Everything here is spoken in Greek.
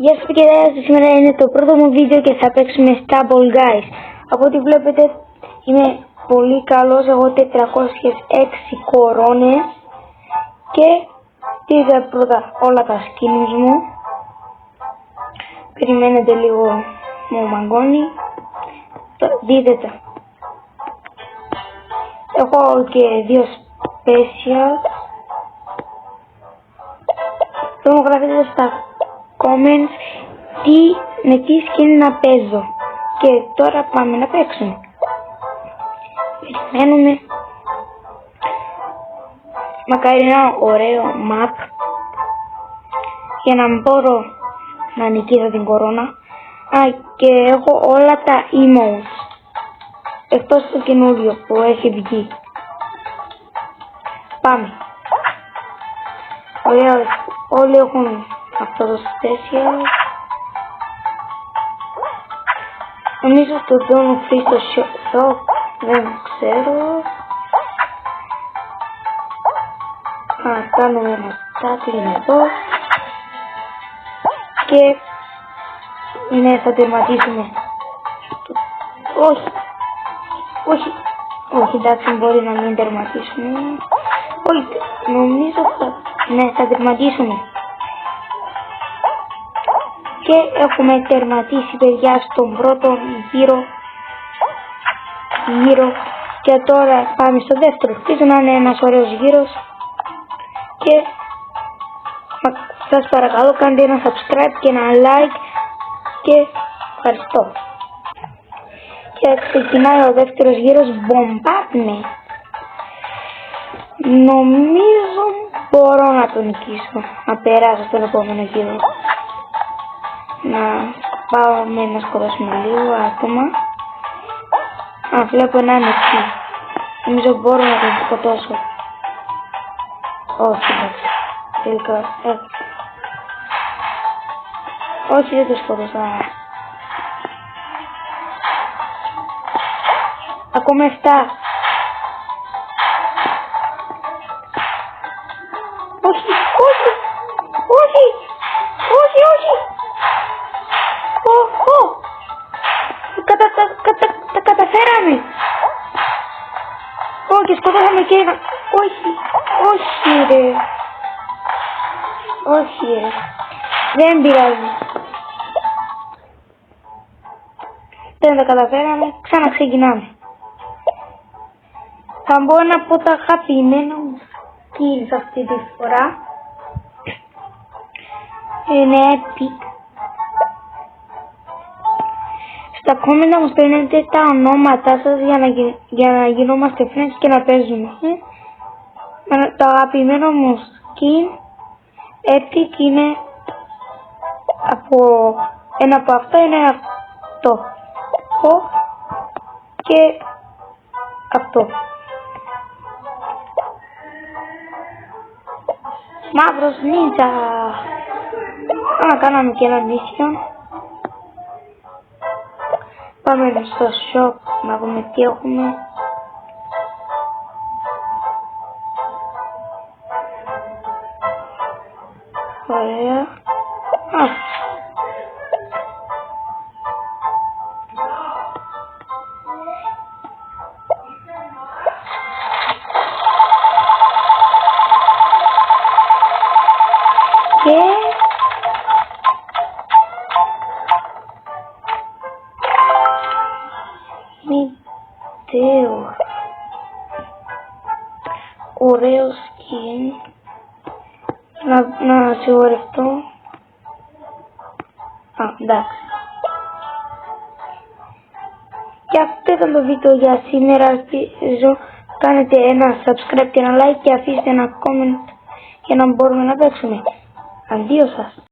Γεια σας παιδιά, σήμερα είναι το πρώτο μου βίντεο και θα παίξουμε Stumble Guys. Από ό,τι βλέπετε είμαι πολύ καλός, εγώ 406 κορώνες και είδα πρώτα όλα τα skins μου. Περιμένετε λίγο, μου μαγκώνει, δείτε τα. Έχω και δύο special. Το μου γράφετε στα comments με τι skin να παίζω. Και τώρα πάμε να παίξουμε. Περιμένουμε. Μακάρι ένα ωραίο map για να μπορώ να νικήσω την κορώνα. Και έχω όλα τα emotes εκτός το καινούριο που έχει βγει. Πάμε. Ωραία, όλοι έχουν αυτό το special. Νομίζω το δίνω free στο shop, δεν ξέρω. Κάνουμε ένα tackling εδώ. Και θα τερματίσουμε. Όχι, εντάξει, μπορεί να μην τερματίσουμε. Όχι, νομίζω θα τερματίσουμε. Και έχουμε τερματίσει παιδιά στον πρώτο γύρο και τώρα πάμε στο δεύτερο. Ελπίζω να είναι ένας ωραίος γύρος και σας παρακαλώ κάντε ένα subscribe και ένα like και ευχαριστώ. Και ξεκινάει ο δεύτερος γύρος, μπομπάτμε. Νομίζω μπορώ να τον νικήσω, να περάσω στον επόμενο γύρο. Να πάμε να σκοτώσουμε λίγο άτομα. Βλέπω έναν εκεί. Νομίζω μπορώ να τον σκοτώσω. Όχι, τελικά. Όχι, δεν το σκοτώσα. Ακόμα 7. Όχι. Τα καταφέραμε. Όχι, σκοτώσαμε και ένα. Όχι ρε. Δεν πειράζει. Δεν τα καταφέραμε, ξαναξεκινάμε. Θα μπω ένα από τα αγαπημένα μου skins αυτή τη φορά. Είναι epic. Στα comment να μου στέλνετε τα ονόματά σας για να γινόμαστε friends και να παίζουμε. Το αγαπημένο μου skin epic είναι ένα από αυτά είναι αυτό. Και αυτό. Μαύρος νίντζα. Κάναμε και ένα mission. Πάμε στο shop να δούμε τι έχουμε. Ωραία. Και Μητέο. Ωραίο skin. Να σιγουρευτώ. Εντάξει. Και αυτό ήταν το βίντεο για σήμερα. Ελπίζω κάνετε ένα subscribe και ένα like και αφήστε ένα comment για να μπορούμε να παίξουμε. Αντίο σας.